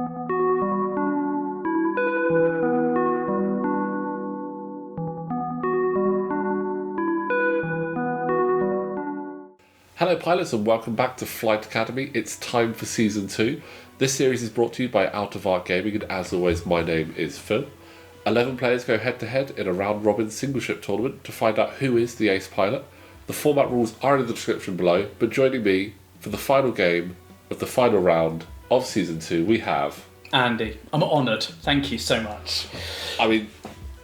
Hello pilots and welcome back to Flight Academy. It's time for Season 2. This series is brought to you by Out of Arc Gaming, and as always my name is Phil. 11 players go head to head in a round robin single ship tournament to find out who is the ace pilot. The format rules are in the description below, but joining me for the final game of the final round of Season 2 we have... Andy. I'm honoured. Thank you so much. I mean,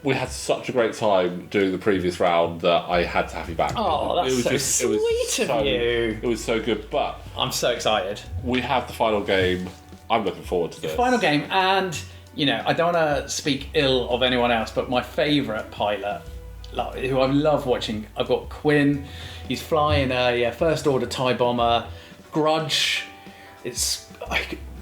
we had such a great time doing the previous round that I had to have you back. Oh, that's so sweet of you. It was so good, but... I'm so excited. We have the final game. I'm looking forward to this. The final game, and, you know, I don't want to speak ill of anyone else, but my favourite pilot, who I love watching, I've got Quinn. He's flying a First Order TIE Bomber. Grudge. It's...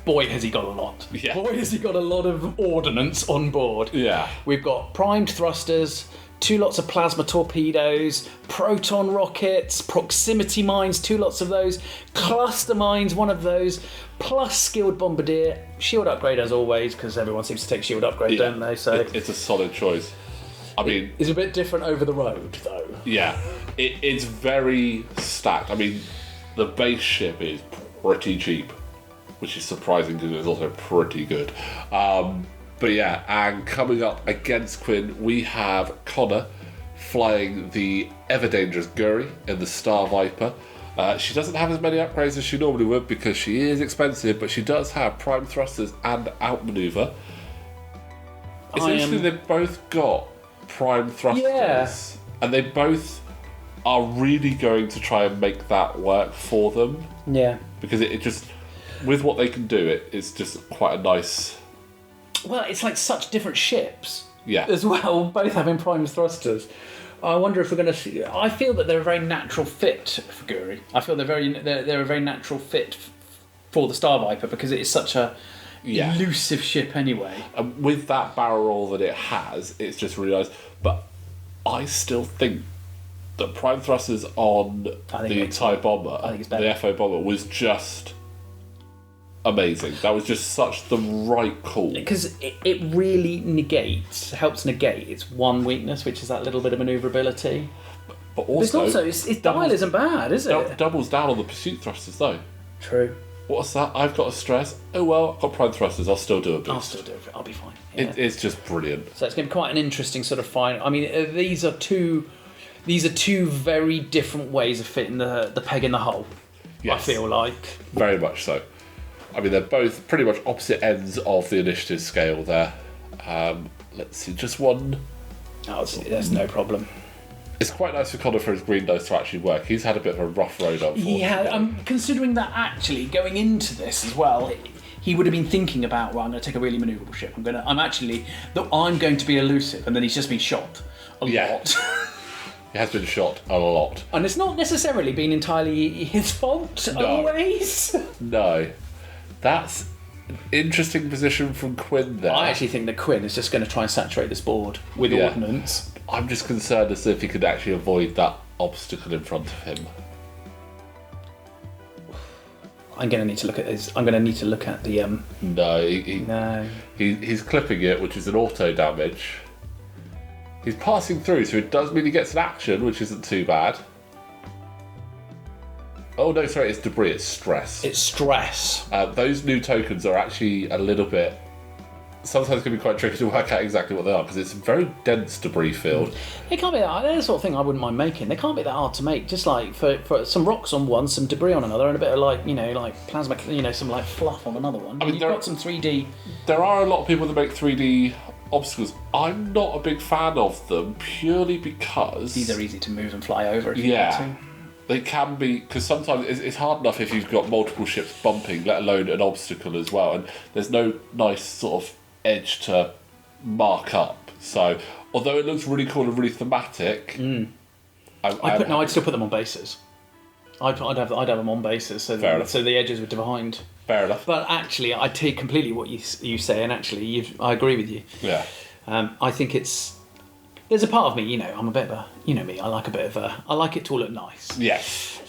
Boy, has he got a lot. Yeah. Boy, has he got a lot of ordnance on board. Yeah. We've got primed thrusters, 2 lots of plasma torpedoes, proton rockets, proximity mines, 2 lots of those, cluster mines, 1 of those, plus skilled bombardier, shield upgrade as always, because everyone seems to take shield upgrade, don't they? So it's a solid choice. I mean... It's a bit different over the road, though. Yeah. It's very stacked. I mean, the base ship is pretty cheap, which is surprising because it's also pretty good. But yeah, and coming up against Quinn, we have Conor flying the ever-dangerous Guri in the Star Viper. She doesn't have as many upgrades as she normally would because she is expensive, but she does have prime thrusters and outmaneuver. It's interesting they've both got prime thrusters, and they both are really going to try and make that work for them. Yeah. Because it just... With what they can do, it's just quite a nice... Well, it's like such different ships. Yeah. As well, both having prime thrusters. I wonder if we're going to see... I feel that they're a very natural fit for Guri. I feel they're a very natural fit for the Star Viper because it is such a elusive ship anyway. And with that barrel roll that it has, it's just really nice. But I still think that prime thrusters on the TIE Bomber, the FO Bomber, was just... amazing. That was just such the right call. Because it really helps negate its one weakness, which is that little bit of manoeuvrability. But also its dial isn't bad, is it? Doubles down on the pursuit thrusters, though. True. What's that? I've got a stress. Oh well, I've got prime thrusters. I'll still do a boost. I'll still do it. I'll be fine. Yeah. It's just brilliant. So it's going to be quite an interesting sort of find. I mean, these are two very different ways of fitting the peg in the hole. Yes. I feel like. Very much so. I mean, they're both pretty much opposite ends of the initiative scale there. Let's see, just one. Oh, that's no problem. It's quite nice for Conor for his green nose to actually work. He's had a bit of a rough road, unfortunately. Yeah, considering that actually going into this as well, he would have been thinking about, well, I'm going to take a really manoeuvrable ship. I'm going to be elusive, and then he's just been shot a lot. He has been shot a lot, and it's not necessarily been entirely his fault always. No. That's an interesting position from Quinn there. I actually think that Quinn is just going to try and saturate this board with ordnance. I'm just concerned as if he could actually avoid that obstacle in front of him. I'm going to need to look at this. I'm going to need to look at the... No. He's clipping it, which is an auto damage. He's passing through, so it does mean he gets an action, which isn't too bad. Oh no, sorry, it's debris, it's stress. It's stress. Those new tokens are actually a little bit... Sometimes it can be quite tricky to work out exactly what they are, because it's a very dense debris field. It can't be that hard. They're the sort of thing I wouldn't mind making. They can't be that hard to make. Just like for some rocks on one, some debris on another, and a bit of like plasma, some like fluff on another one. I mean, you've got some 3D... There are a lot of people that make 3D obstacles. I'm not a big fan of them, purely because... These are easy to move and fly over if you want to. They can be, because sometimes it's hard enough if you've got multiple ships bumping, let alone an obstacle as well, and there's no nice sort of edge to mark up. So, although it looks really cool and really thematic, I'd still put them on bases. I'd have them on bases, so the edges were defined. Fair enough. But actually, I take completely what you say, and actually, I agree with you. Yeah. I think it's... There's a part of me, I'm a bit of a... You know me, I like it to all look nice. Yes.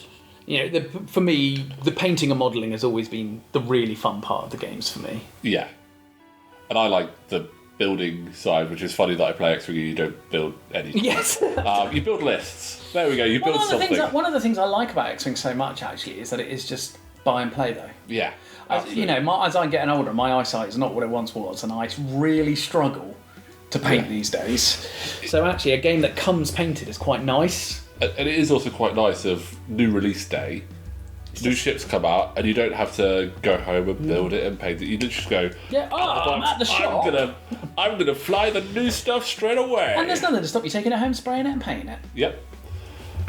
For me, the painting and modelling has always been the really fun part of the games for me. Yeah. and I like the building side, which is funny that I play X-Wing and you don't build anything. Yes. You build lists. There we go. You build something. One of the things I like about X-Wing so much, actually, is that it is just buy and play, though. Yeah. As, you know, as I'm getting older, my eyesight is not what it once was, and I really struggle to paint these days. So actually, a game that comes painted is quite nice. And it is also quite nice of new release day. New ships come out, and you don't have to go home and build it and paint it. You just go. Yeah, I'm at the shop. I'm gonna fly the new stuff straight away. And there's nothing to stop you taking it home, spraying it, and painting it. Yep.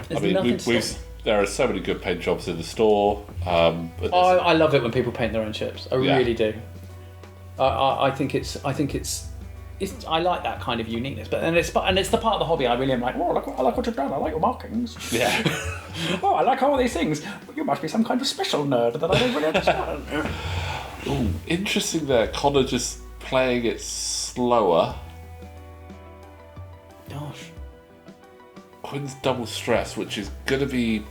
There's nothing to stop you. There are so many good paint jobs in the store. I love it when people paint their own ships. I really do. I think it's. I like that kind of uniqueness, but it's the part of the hobby I really am like. Oh, I like what you've done. I like your markings. Yeah. Oh, I like all these things. You must be some kind of special nerd that I don't really understand. Ooh, interesting there. Conor just playing it slower. Gosh. Quinn's double stress, which is gonna be.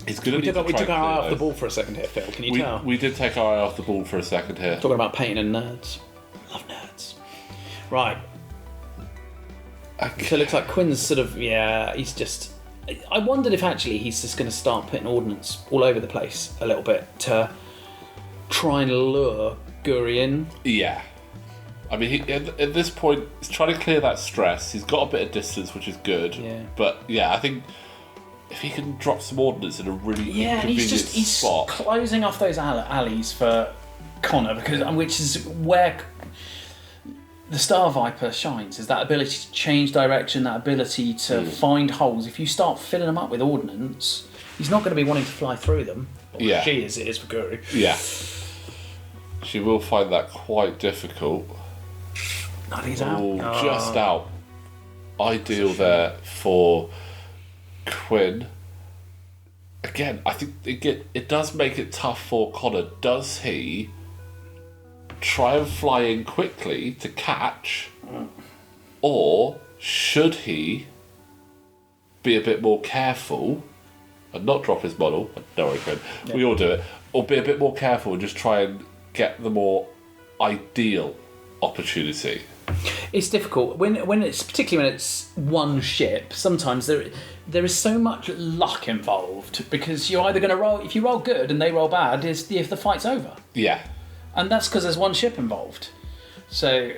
He's gonna. We took our eye off the ball for a second here, Phil. Can you tell? We did take our eye off the ball for a second here. Talking about painting and nerds. Love nerds. Right. Okay. So it looks like Quinn's sort of, he's just... I wondered if actually he's just going to start putting ordnance all over the place a little bit to try and lure Guri in. Yeah. I mean, at this point, he's trying to clear that stress. He's got a bit of distance, which is good. Yeah. But, yeah, I think if he can drop some ordnance in a really inconvenient spot... He's closing off those alleys for Conor, which is where... The Star Viper shines, is that ability to change direction, that ability to find holes. If you start filling them up with ordnance, he's not going to be wanting to fly through them. Yeah. She is, it is for Guri. Yeah. She will find that quite difficult. I think he's out. Just out. Ideal there for Quinn. Again, I think it does make it tough for Conor. Does he try and fly in quickly to catch, or should he be a bit more careful and not drop his model? No, I can. We all do it. Or be a bit more careful and just try and get the more ideal opportunity. It's difficult when it's particularly when it's one ship. Sometimes there is so much luck involved because you're either going to roll. If you roll good and they roll bad, is if the fight's over. Yeah. And that's because there's one ship involved. So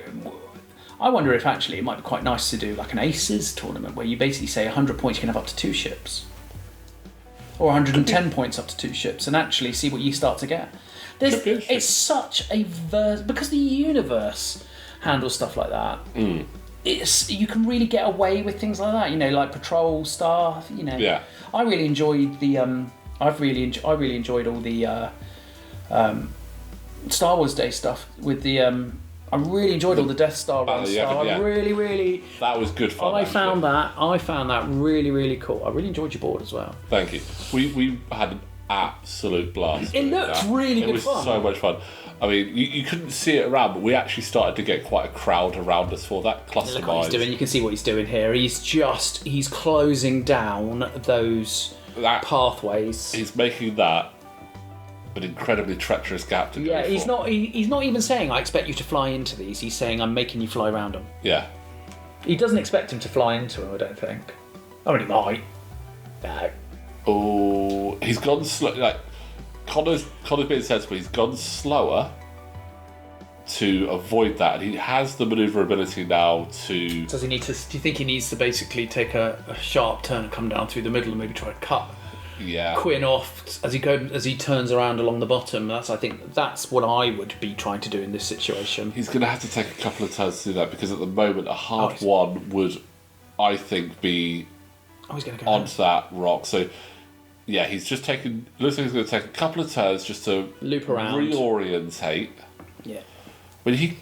I wonder if actually it might be quite nice to do like an Aces tournament where you basically say 100 points you can have up to 2 ships. Or 110 points up to 2 ships and actually see what you start to get. It's such a... because the universe handles stuff like that. You can really get away with things like that, like patrol stuff, Yeah. I really enjoyed the... I really enjoyed all the... Star Wars Day stuff with the I really enjoyed all the Death Star runs. I really that was good fun. I found that really, really cool. I really enjoyed your board as well. Thank you. We had an absolute blast. It looked really good fun. It was so much fun. I mean, you couldn't see it around, but we actually started to get quite a crowd around us for that cluster. Look what he's doing. You can see what he's doing here. He's closing down those pathways. He's making that an incredibly treacherous gap to go for. He's not even saying I expect you to fly into these. He's saying I'm making you fly around them. Yeah. He doesn't expect him to fly into them, I don't think. I mean, he might. No. Oh, he's gone slow. Like Conor's being sensible. He's gone slower to avoid that, and he has the maneuverability now to. Does he need to? Do you think he needs to basically take a sharp turn and come down through the middle and maybe try to cut? Yeah. Quinn off as he turns around along the bottom. I think that's what I would be trying to do in this situation. He's going to have to take a couple of turns to do that because at the moment a hard one would, I think, be he's going to go onto that rock. So yeah, he's just taking. Looks like he's going to take a couple of turns just to loop around, reorientate. Yeah. But it'd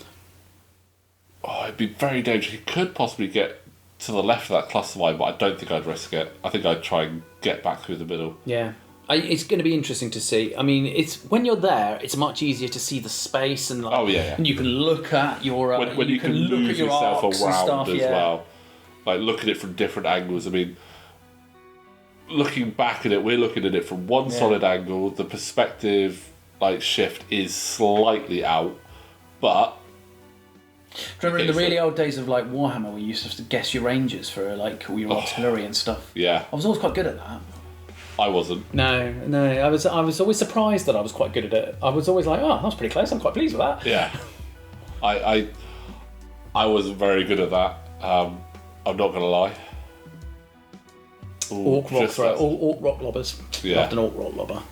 be very dangerous. He could possibly get to the left of that cluster line, but I don't think I'd risk it. I think I'd try and get back through the middle. Yeah. It's going to be interesting to see. I mean, it's when you're there, it's much easier to see the space and and you can look at your when you can look at your yourself around as well, like look at it from different angles. I mean, looking back at it, we're looking at it from one solid angle. The perspective shift is slightly out, but Remember in the really old days of like Warhammer, where you used to have to guess your ranges for like all your artillery and stuff? Yeah. I was always quite good at that. I wasn't. No. I was always surprised that I was quite good at it. I was always like, oh, that was pretty close. I'm quite pleased with that. Yeah. I wasn't very good at that. I'm not gonna lie. Orc rock lobbers. Yeah. Loved an orc rock lobber.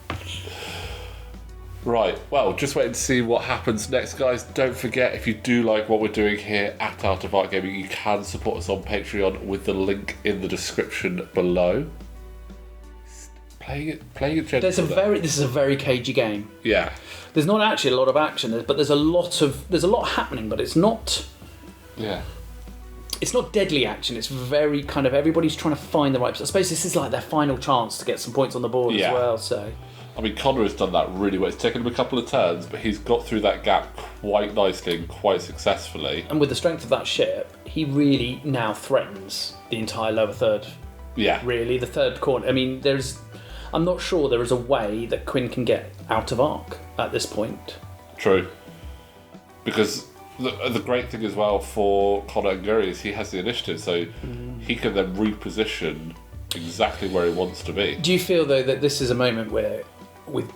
Right, well, just waiting to see what happens next, guys. Don't forget, if you do like what we're doing here at Art of Art Gaming, you can support us on Patreon with the link in the description below. Playing it gently. This is a very cagey game. Yeah. There's not actually a lot of action, but there's a lot happening, but it's not. Yeah. It's not deadly action. It's very kind of everybody's trying to find the right. I suppose this is like their final chance to get some points on the board as well. So. I mean, Conor has done that really well. It's taken him a couple of turns, but he's got through that gap quite nicely and quite successfully. And with the strength of that ship, he really now threatens the entire lower third. Yeah. Really, the third corner. I mean, I'm not sure there is a way that Quinn can get out of arc at this point. True. Because the great thing as well for Conor and Guri is he has the initiative, so he can then reposition exactly where he wants to be. Do you feel, though, that this is a moment where, with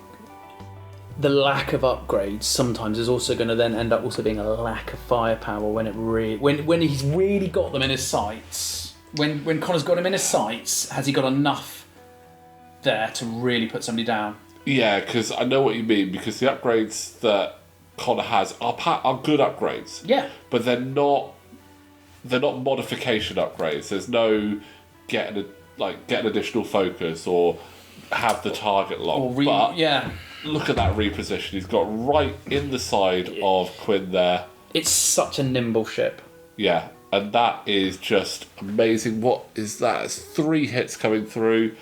the lack of upgrades, sometimes there's also going to then end up also being a lack of firepower when when he's really got them in his sights? When Conor's got him in his sights, has he got enough there to really put somebody down? Yeah, because I know what you mean, because the upgrades that Conor has are good upgrades. Yeah. But they're not modification upgrades. There's no get an additional focus or have the target locked. Yeah. Look at that reposition. He's got right in the side of Quinn there. It's such a nimble ship. Yeah, and that is just amazing. What is that? It's 3 hits coming through.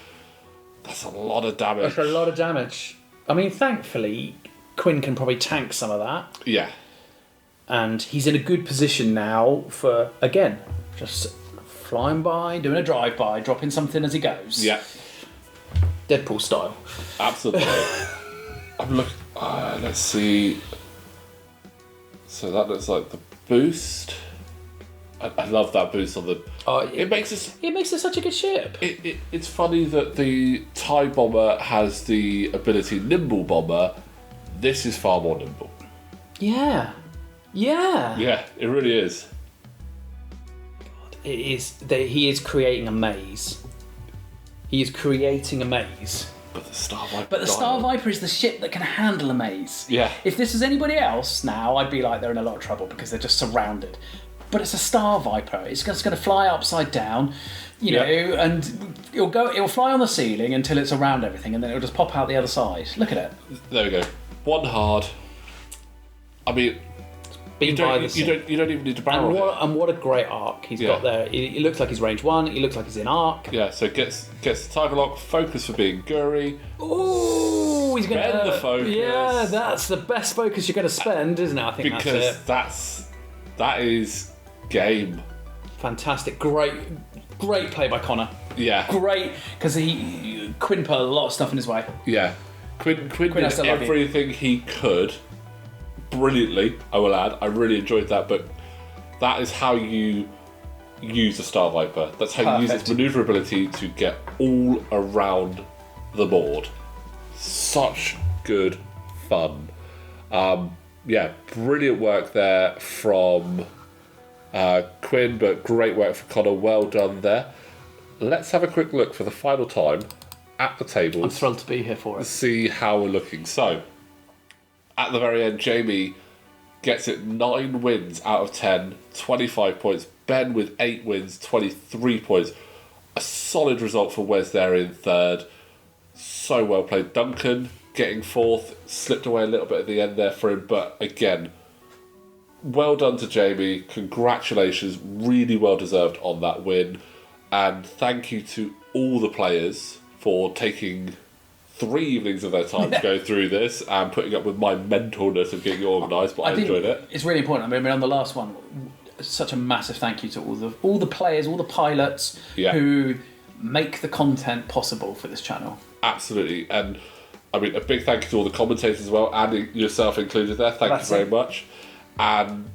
That's a lot of damage. That's a lot of damage. I mean, thankfully, Quinn can probably tank some of that. Yeah. And he's in a good position now for, again, just flying by, doing a drive-by, dropping something as he goes. Yeah. Deadpool style. Absolutely. I'm looking. Let's see. So that looks like the boost. I love that boost on the. It makes it such a good ship. It's funny that the TIE bomber has the ability Nimble Bomber. This is far more nimble. Yeah. Yeah. Yeah, it really is. God, it is. He is creating a maze. He is creating a maze. But the Star Viper. But the Star Viper is the ship that can handle a maze. Yeah. If this was anybody else now, I'd be like, they're in a lot of trouble because they're just surrounded. But it's a Star Viper. It's just going to fly upside down, you know, and it'll fly on the ceiling until it's around everything, and then it'll just pop out the other side. Look at it. There we go. One hard. I mean, you don't even need to barrel it. And what a great arc he's got there. He looks like he's range 1. He looks like he's in arc. Yeah, so gets the target lock, focus for being Guri. Ooh, he's going to spend the focus. Yeah, that's the best focus you're going to spend, isn't it? I think because that is game. Fantastic, great play by Conor. Yeah, great, because Quinn put a lot of stuff in his way. Yeah, Quinn did everything he could brilliantly, I will add. I really enjoyed that, but that is how you use the Star Viper. That's how you use its maneuverability to get all around the board. Such good fun. Brilliant work there from Quinn, but great work for Conor. Well done there. Let's have a quick look for the final time at the tables. I'm thrilled to be here for it. See how we're looking. So, at the very end, Jamie gets it 9 wins out of 10, 25 points. Ben with 8 wins, 23 points. A solid result for Wes there in third. So well played. Duncan getting 4th, slipped away a little bit at the end there for him, but again, well done to Jamie. Congratulations, really well deserved on that win. And thank you to all the players for taking 3 evenings of their time to go through this and putting up with my mentalness of getting organised, but I enjoyed it. It's really important. I mean, on the last one, such a massive thank you to all the players, all the pilots who make the content possible for this channel. Absolutely. And I mean, a big thank you to all the commentators as well, and yourself included there. Thank you very much. And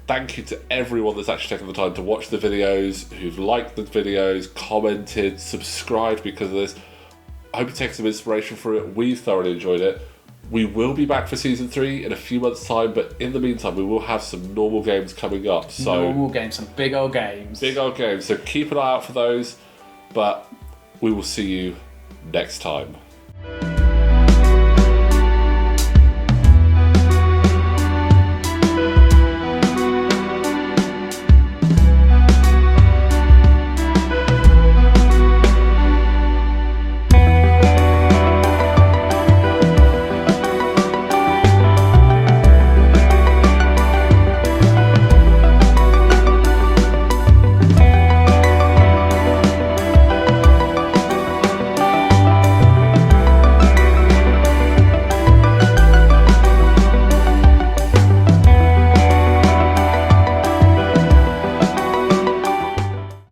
thank you to everyone that's actually taken the time to watch the videos, who've liked the videos, commented, subscribed because of this. I hope you take some inspiration from it. We've thoroughly enjoyed it. We will be back for Season 3 in a few months' time, but in the meantime, we will have some normal games coming up. So normal games, some big old games. Big old games. So keep an eye out for those, but we will see you next time.